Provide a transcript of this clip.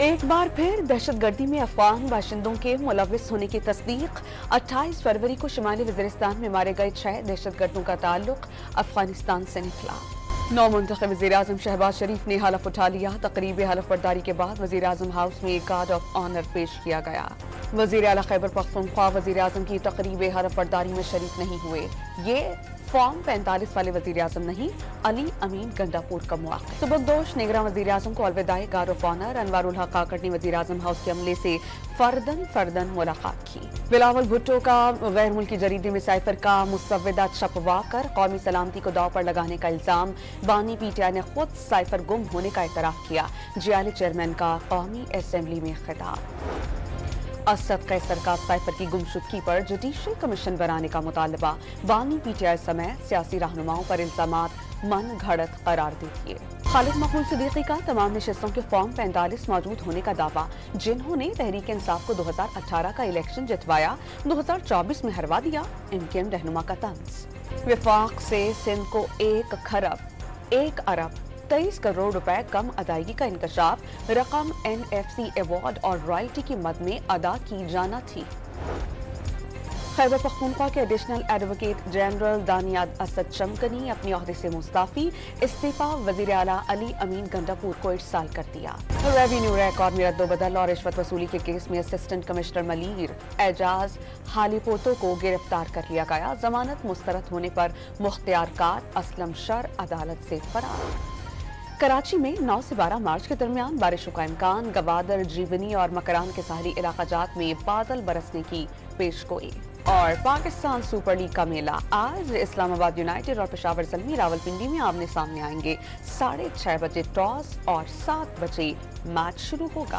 ایک بار پھر دہشت گردی میں افغان باشندوں کے ملوث ہونے کی تصدیق 28 فروری کو شمالی وزیرستان میں مارے گئے 6 دہشت گردوں کا تعلق افغانستان سے نکلا۔ نو منتخب وزیراعظم شہباز شریف نے حلف اٹھا لیا۔ تقریب حلف برداری کے بعد وزیراعظم ہاؤس میں ایک گارڈ آف آنر پیش کیا گیا۔ وزیر اعلیٰ خیبر پختونخوا وزیراعظم کی تقریب حلف برداری میں شریک نہیں ہوئے۔ یہ فارم 45 والے وزیراعظم نہیں، علی امین گنڈاپور کا مواقع۔ سبکدوش نگراں وزیراعظم کو الوداعی گارڈ آف آنر انوار الحق کاکڑ نے وزیراعظم ہاؤس کے عملے سے فردن ملاقات کی۔ بلاول بھٹو کا غیر ملکی جریدے میں سائفر کا مسودہ چھپوا کر قومی سلامتی کو داؤ پر لگانے کا الزام۔ بانی پی ٹی آئی نے خود سائفر گم ہونے کا اعتراف کیا۔ جیالے چیئرمین کا قومی اسمبلی میں خطاب۔ اسد قیصر کا سائفر کی گمشدگی پر جوڈیشل کمیشن بنانے کا مطالبہ۔ بانی پی ٹی آئی سمیت سیاسی رہنماؤں پر الزامات من گھڑت قرار دے دیے۔ خالد مقبول صدیقی کا تمام نشستوں کے فارم 45 موجود ہونے کا دعویٰ۔ جنہوں نے تحریک انصاف کو 2018 کا الیکشن جتوایا، 2024 میں ہروا دیا، ان کے رہنما کا طنز۔ وفاق سے سندھ کو 1 ارب 23 کروڑ روپے کم ادائیگی کا انکشاف۔ رقم NFC ایوارڈ اور رائلٹی کی مد میں ادا کی جانا تھی۔ خیبر پختونخوا کے additional advocate general دانیاد Asad Chamkani اپنے عہدے سے مستعفی۔ استعفی وزیر اعلیٰ علی امین گنڈاپور کو ارسال کر دیا۔ ریونیو ریکارڈ میں رد و بدل اور رشوت وصولی کے کیس میں اسسٹنٹ کمشنر ملیر اعجاز حالیپوتو کو گرفتار کر لیا گیا۔ ضمانت مسترد ہونے پر مختار کار اسلم شر عدالت سے فرار۔ کراچی میں 9 سے 12 مارچ کے درمیان بارشوں کا امکان۔ گوادر، جیونی اور مکران کے ساحلی علاقہ جات میں بادل برسنے کی پیشگوئی۔ اور پاکستان سپر لیگ کا میلہ آج اسلام آباد یونائیٹڈ اور پشاور زلمی راولپنڈی میں آمنے سامنے آئیں گے۔ 6:30 بجے ٹاس اور 7 بجے میچ شروع ہوگا۔